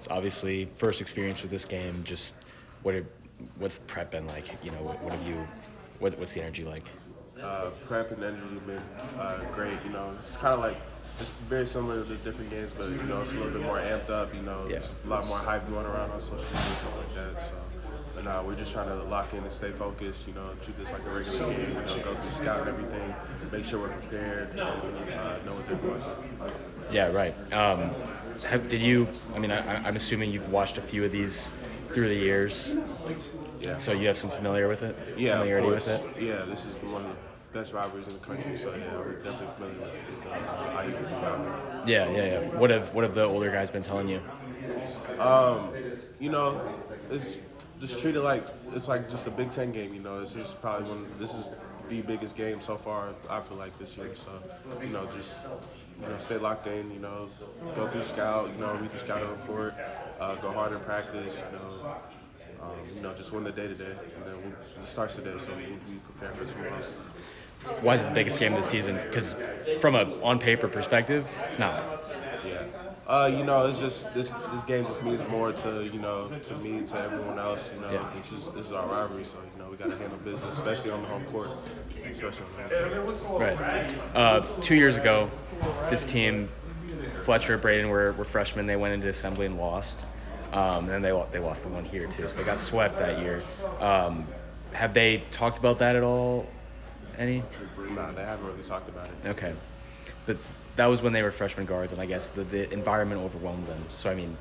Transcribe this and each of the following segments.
So obviously, first experience with this game. Just what's prep been like? What have you? What's the energy like? Prep and energy have been great. It's kind of like it's very similar to the different games, but it's a little bit more amped up. Yeah. There's a lot more hype going around on social media and stuff like that. So, but we're just trying to lock in and stay focused. Treat this like a regular game. Go through scout and everything, make sure we're prepared, and know what they're going through. Yeah, right. Did you? I mean, I'm assuming you've watched a few of these through the years. Yeah. So you have some familiarity Of with course. it. Yeah, this is one of the best rivalries in the country. So yeah, we're definitely familiar with IU rivalry. Yeah. What have the older guys been telling you? It's just treated like it's like just a Big Ten game. This is probably this is the biggest game so far. I feel like this year. So just stay locked in. Go through scout. Read the scouting report. Go hard in practice. Just win the day today, and then it starts today, so we'll be prepared for tomorrow. Why is it the biggest game of the season? Because from a on paper perspective, it's not. Yeah. It's just this game just means more to to me, to everyone else. Yeah. This is our rivalry, so we got to handle business, especially on the home court. Right. 2 years ago, this team, Fletcher, Braden were freshmen. They went into assembly and lost. And then they lost the one here too, so they got swept that year. Have they talked about that at all? Any? No, they haven't really talked about it. Okay, but that was when they were freshman guards, and I guess the environment overwhelmed them. So I mean,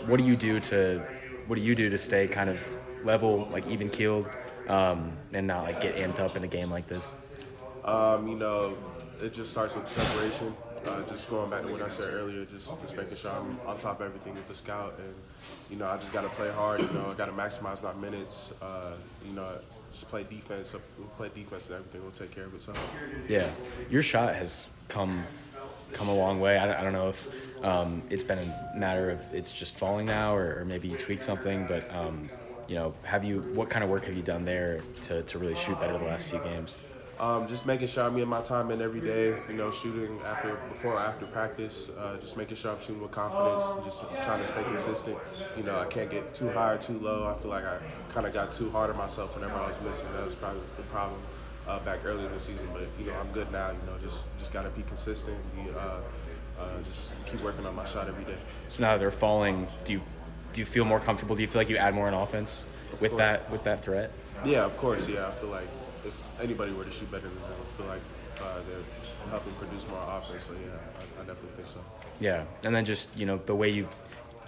what do you do to stay kind of level, like even keeled, and not like get amped up in a game like this? It just starts with preparation. Just going back to what I said earlier, just making sure I'm on top of everything with the scout, and I just got to play hard. I got to maximize my minutes. Just play defense. If we play defense, and everything will take care of itself. Yeah, your shot has come a long way. I don't know if it's been a matter of it's just falling now, or maybe you tweak something, but what kind of work have you done there to really shoot better the last few games? Just making sure I'm getting my time in every day, shooting before or after practice, just making sure I'm shooting with confidence, just trying to stay consistent. I can't get too high or too low. I feel like I kind of got too hard on myself whenever I was missing. That was probably the problem back early in the season, but, I'm good now. Just got to be consistent, just keep working on my shot every day. So now that they're falling, do you feel more comfortable? Do you feel like you add more on offense with that threat? Yeah, of course, yeah. I feel like if anybody were to shoot better than them, I feel like they're helping produce more offense. So yeah, I definitely think so. Yeah, and then just the way you're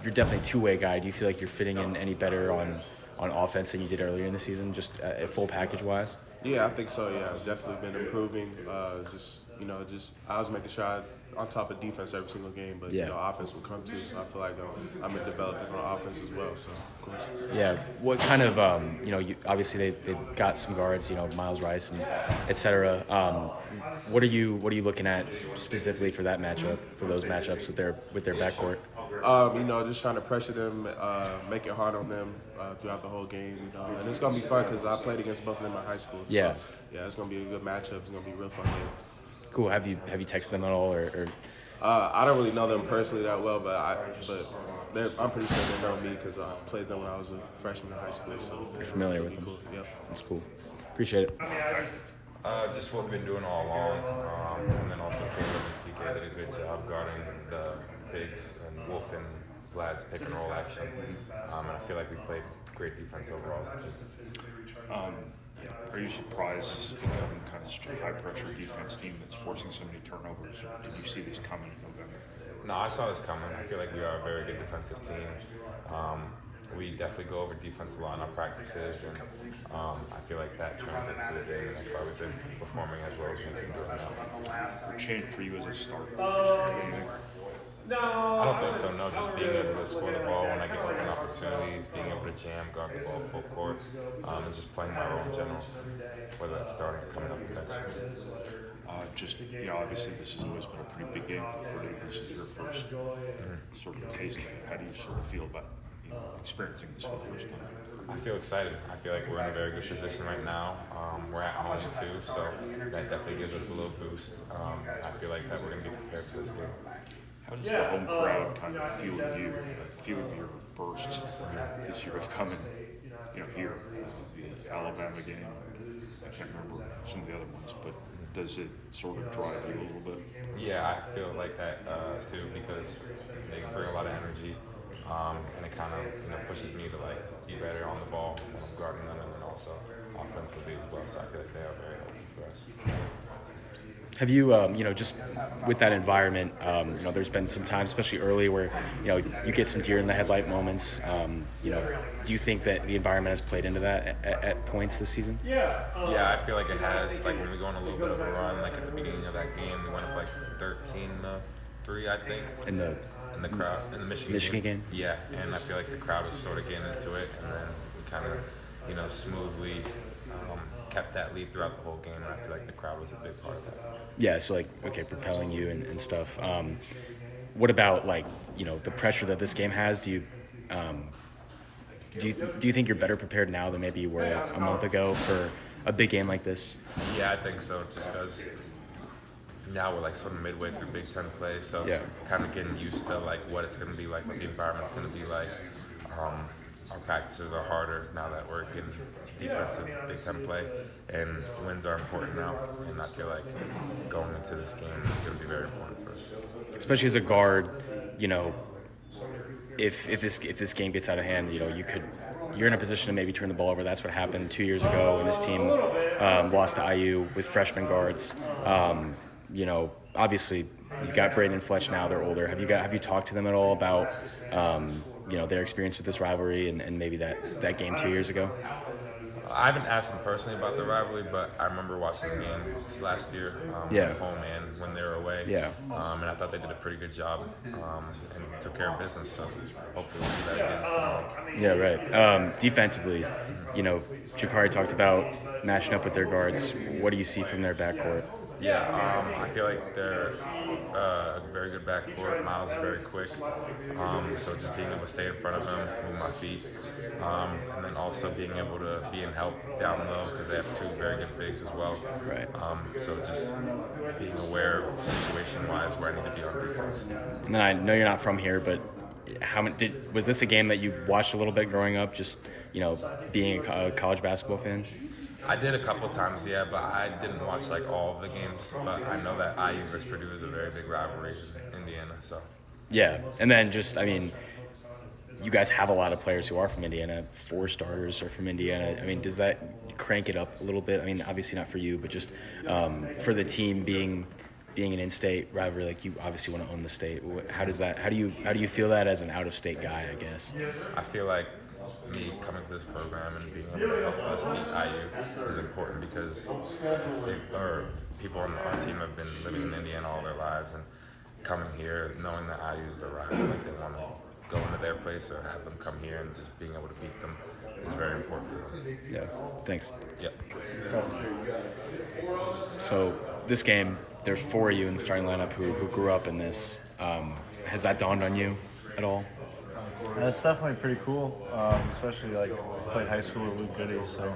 definitely a two-way guy. Do you feel like you're fitting in any better on offense than you did earlier in the season, just full package wise? Yeah, I think so. Yeah, I've definitely been improving. Just I was making sure on top of defense every single game, but offense will come too. So I feel like I'm developing on offense as well. So of course. Yeah. What kind of obviously they've got some guards, Miles Rice and et cetera. What are you looking at specifically for that matchup, for those matchups with their backcourt? Just trying to pressure them, make it hard on them throughout the whole game. And it's gonna be fun because I played against both of them in high school. Yeah. So, yeah, it's gonna be a good matchup. It's gonna be a real fun game. Cool. Have you texted them at all, or? I don't really know them personally that well, but I'm pretty sure they know me because I played them when I was a freshman in high school. So you're familiar with them. cool. Yep. That's cool. Appreciate it. Just what we've been doing all along, and then also Caleb and TK did a good job guarding the bigs and Wolf and Vlad's pick and roll action. And I feel like we played great defense overall. Are you surprised this has become kind of such a high-pressure defense team that's forcing so many turnovers? Or did you see this coming in November? No, I saw this coming. I feel like we are a very good defensive team. We definitely go over defense a lot in our practices, and I feel like that translates to the game, and that's why we've been performing as well as we've been doing now. Change for you as a starter? I don't think so, no. Just being able to score the ball when I get open opportunities, being able to jam, guard the ball full court, and just playing my role in general, whether that's starting or coming off the bench. Obviously this has always been a pretty big game for Purdue. This is your first sort of taste of it. How do you sort of feel about experiencing this for the first time? I feel excited. I feel like we're in a very good position right now. We're at home too, so that definitely gives us a little boost. I feel like that we're going to be prepared for this game. How does the home crowd kind of feel you, feel your bursts this year of coming, here, the Alabama game? I can't remember some of the other ones, but does it sort of drive you a little bit? Yeah, I feel like that too because they bring a lot of energy, and it kind of pushes me to like be better on the ball when I'm guarding them, and then also offensively as well. So I feel like they are very helpful for us. Have you, just with that environment, there's been some times, especially early, where, you get some deer in the headlight moments. Do you think that the environment has played into that at points this season? Yeah, I feel like it has. Like when we go on a little bit of a run, like at the beginning of that game, we went up like 13-3, I think. In the crowd, in the Michigan game? Yeah, and I feel like the crowd was sort of getting into it, and then we kind of, smoothly kept that lead throughout the whole game, and I feel like the crowd was a big part of that. Yeah, so propelling you and stuff. What about the pressure that this game has? Do you think you're better prepared now than maybe you were a month ago for a big game like this? Yeah, I think so. Just because now we're sort of midway through Big Ten play, so kind of getting used to what it's going to be like, what the environment's going to be like. Our practices are harder now that we're getting deeper into Big Ten play, and wins are important now. And I feel like going into this game is going to be very important for us. Especially as a guard, if this game gets out of hand, you're in a position to maybe turn the ball over. That's what happened 2 years ago when this team lost to IU with freshman guards. Obviously you've got Braden and Fletch now; they're older. Have you talked to them at all about their experience with this rivalry and maybe that game 2 years ago? I haven't asked them personally about the rivalry, but I remember watching the game last year at home and when they were away. Yeah. And I thought they did a pretty good job and took care of business. So hopefully we'll do that again tomorrow. Yeah, right. Defensively, Gicarri talked about matching up with their guards. What do you see from their backcourt? Yeah, I feel like they're a very good backcourt. Miles is very quick, so just being able to stay in front of him, move my feet, and then also being able to be in help down low because they have two very good bigs as well. Right. So just being aware of situation-wise where I need to be on defense. And then I know you're not from here, but was this a game that you watched a little bit growing up? Just being a college basketball fan. I did a couple times, yeah, but I didn't watch all of the games. But I know that IU versus Purdue is a very big rivalry in Indiana. So yeah, and then you guys have a lot of players who are from Indiana. 4 starters are from Indiana. Does that crank it up a little bit? Obviously not for you, but just for the team being an in-state rivalry. You obviously want to own the state. How do you feel that as an out-of-state guy? I guess. I feel like me coming to this program and being able to help us beat IU is important because people on our team have been living in Indiana all their lives, and coming here knowing that IU is their rival, they want to go into their place or have them come here, and just being able to beat them is very important for them. Yeah, thanks. Yep. So this game, there's 4 of you in the starting lineup who grew up in this. Has that dawned on you at all? That's definitely pretty cool, especially played high school with Luke Goody, so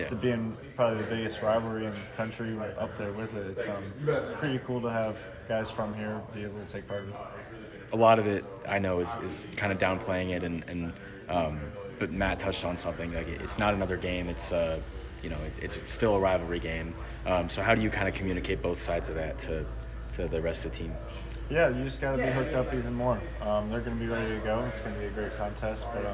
to be in probably the biggest rivalry in the country up there with it, it's pretty cool to have guys from here be able to take part of it. A lot of it, I know, is kind of downplaying it, but Matt touched on something. It's not another game. It's it's still a rivalry game. So how do you kind of communicate both sides of that to the rest of the team? Yeah, you just got to be hooked up even more. They're going to be ready to go. It's going to be a great contest, but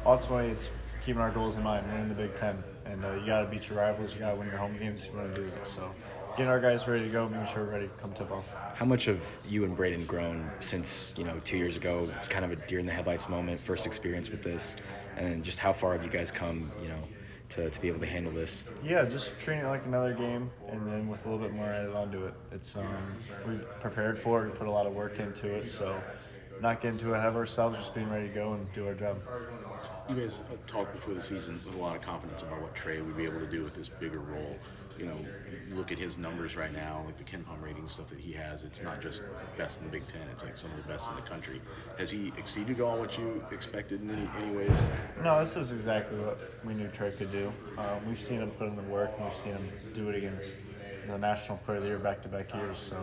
ultimately it's keeping our goals in mind. We're in the Big Ten, and you got to beat your rivals. You got to win your home games if you want to do it. So getting our guys ready to go, making sure we're ready to come tip off. How much have you and Braden grown since 2 years ago? It was kind of a deer in the headlights moment, first experience with this, and just how far have you guys come? To be able to handle this? Yeah, just treating it like another game, and then with a little bit more added onto it. It's we prepared for it, we put a lot of work into it, so not getting too ahead of ourselves, just being ready to go and do our job. You guys talked before the season with a lot of confidence about what Trey would be able to do with this bigger role. Look at his numbers right now, the KenPom rating stuff that he has. It's not just best in the Big Ten. It's some of the best in the country. Has he exceeded all what you expected in any ways? No, this is exactly what we knew Trey could do. We've seen him put in the work, and we've seen him do it against the National Player of the Year back-to-back years. So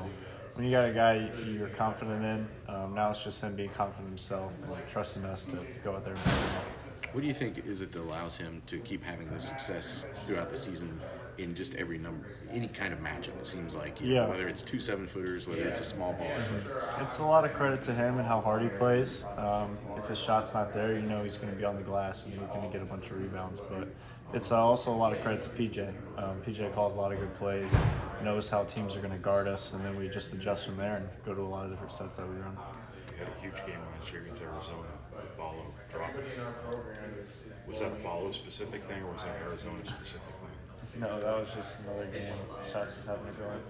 when you got a guy you're confident in, now it's just him being confident in himself and trusting us to go out there and perform. What do you think is it that allows him to keep having this success throughout the season in just any kind of matchup? It seems like, whether it's 2 7-footers, whether it's a small ball. It's a lot of credit to him and how hard he plays. If his shot's not there, he's going to be on the glass and he's going to get a bunch of rebounds. But it's also a lot of credit to PJ. PJ calls a lot of good plays, knows how teams are going to guard us, and then we just adjust from there and go to a lot of different sets that we run. You had a huge game last year against Arizona. Ballo dropping. Was that a Ballo specific thing or was that an Arizona specific thing? No, that was just another game. Shots just happened to go in.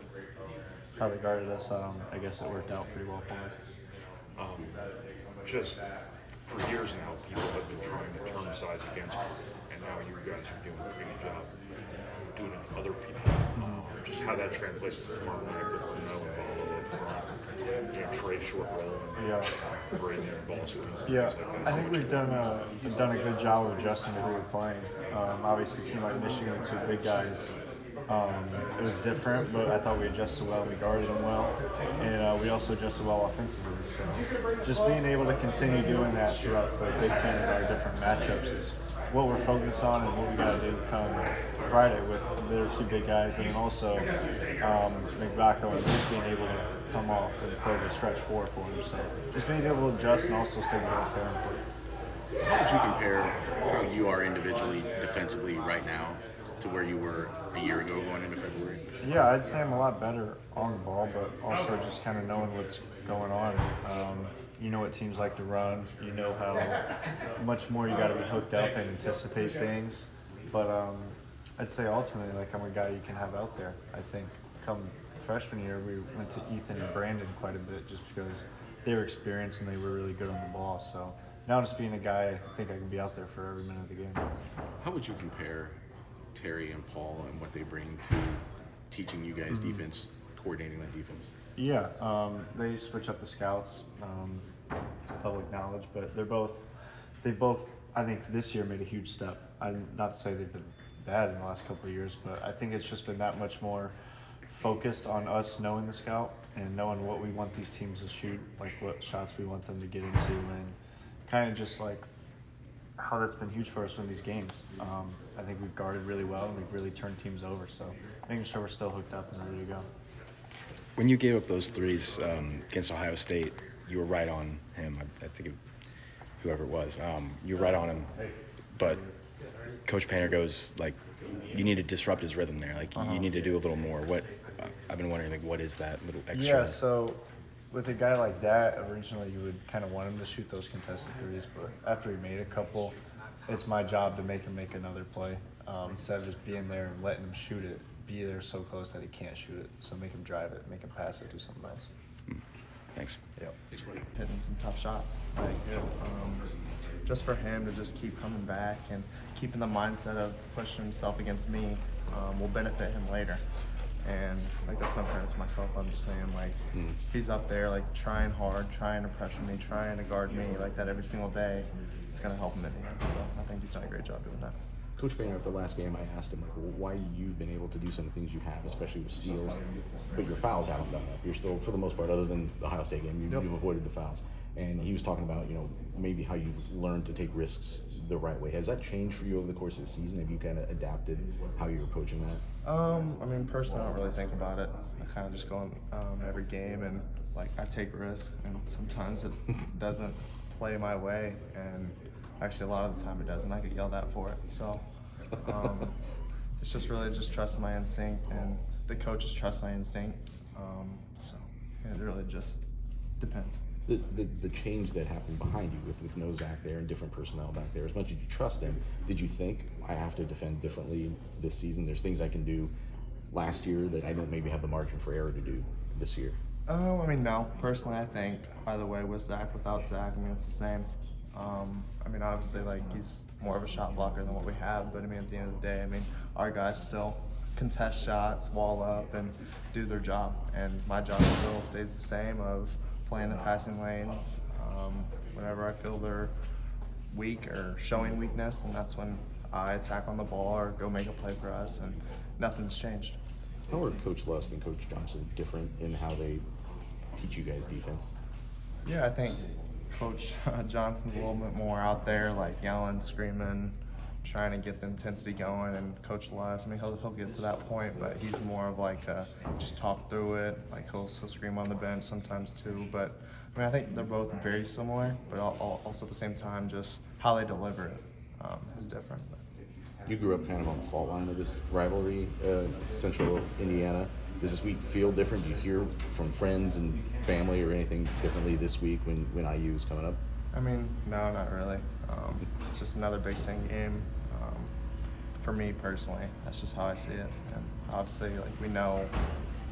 How they guarded us, I guess it worked out pretty well for me. Just for years now, people have been trying to turn size against people, and now you guys are doing a pretty good job doing it to other people. Just how that translates to tomorrow night with Leno and Ballo up front, Trey short roll, and Braden ball screens. Yeah, Like that. I think we've done a good job of adjusting to who we're playing. Obviously, a team like Michigan with 2 big guys, it was different, but I thought we adjusted well and we guarded them well, and we also adjusted well offensively. So just being able to continue doing that throughout the Big Ten and our different matchups is what we're focused on and what we got to do come Friday with their 2 big guys, and then also McBacco and just being able to come off and play the stretch 4 for him. So just being able to adjust and also stay with us there important. How would you compare how you are individually defensively right now to where you were a year ago going into February? Yeah, I'd say I'm a lot better on the ball, but also just kind of knowing what's going on. You know what teams like to run. You know how much more you got to be hooked up and anticipate things. But I'd say ultimately, like, I'm a guy you can have out there. I think come freshman year, we went to Ethan and Brandon quite a bit just because they were experienced and they were really good on the ball. So now just being a guy, I think I can be out there for every minute of the game. How would you compare Terry and Paul and what they bring to teaching you guys defense, coordinating that defense? Yeah, they switch up the scouts. It's public knowledge, but they both, I think this year made a huge step. Not to say they've been bad in the last couple of years, but I think it's just been that much more focused on us knowing the scout and knowing what we want these teams to shoot, like what shots we want them to get into, and kind of just like how that's been huge for us in these games. I think we've guarded really well and we've really turned teams over, so making sure we're still hooked up and ready to go. When you gave up those threes against Ohio State, you were right on him. I think whoever it was, you were right on him. But Coach Painter goes, like, you need to disrupt his rhythm there. Like, you need to do a little more. I've been wondering, like, what is that little extra? Yeah, so with a guy like that, originally you would kind of want him to shoot those contested threes, but after he made a couple, it's my job to make him make another play. Instead of just being there and letting him shoot it, be there so close that he can't shoot it. So make him drive it, make him pass it, do something else. Thanks. Yep. Hitting some tough shots. Just for him to just keep coming back and keeping the mindset of pushing himself against me will benefit him later. And like, that's not fair to myself. I'm just saying, like, if he's up there, like, trying hard, trying to pressure me, trying to guard me like that every single day, it's gonna help him in the end. So I think he's done a great job doing that. Coach Painter, after the last game, I asked him, like, well, why you've been able to do some of the things you have, especially with steals, but your fouls haven't done that. You're still, for the most part, other than the Ohio State game, you've avoided the fouls. And he was talking about, maybe how you've learned to take risks the right way. Has that changed for you over the course of the season? Have you kind of adapted how you're approaching that? Personally, I don't really think about it. I kind of just go on every game and, like, I take risks, and sometimes it doesn't play my way, and actually a lot of the time it doesn't. I get yelled at for it. So it's just really just trusting my instinct, and the coaches trust my instinct. It really just depends. The change that happened behind you with no Zach there and different personnel back there, as much as you trust them, did you think, I have to defend differently this season? There's things I can do last year that I don't maybe have the margin for error to do this year? No. Personally, I think either way, with Zach, without Zach, it's the same. Obviously, like, he's more of a shot blocker than what we have, but at the end of the day, our guys still contest shots, wall up, and do their job. And my job still stays the same of playing the passing lanes. Whenever I feel they're weak or showing weakness, and that's when I attack on the ball or go make a play for us, and nothing's changed. How are Coach Lusk and Coach Johnson different in how they teach you guys defense? Yeah, I think Coach Johnson's a little bit more out there, like yelling, screaming, trying to get the intensity going. And Coach Lusk, I mean, he'll get to that point, but he's more of like just talk through it. Like he'll scream on the bench sometimes too. But I mean, I think they're both very similar, but also at the same time, just how they deliver it is different. You grew up kind of on the fault line of this rivalry, Central Indiana. Does this week feel different? Do you hear from friends and family or anything differently this week when IU is coming up? I mean, no, not really. It's just another Big Ten game. For me personally, that's just how I see it. And obviously, like we know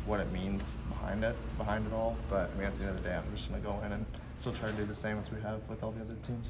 what it means behind it all. But I mean, at the end of the day, I'm just gonna go in and still try to do the same as we have with all the other teams.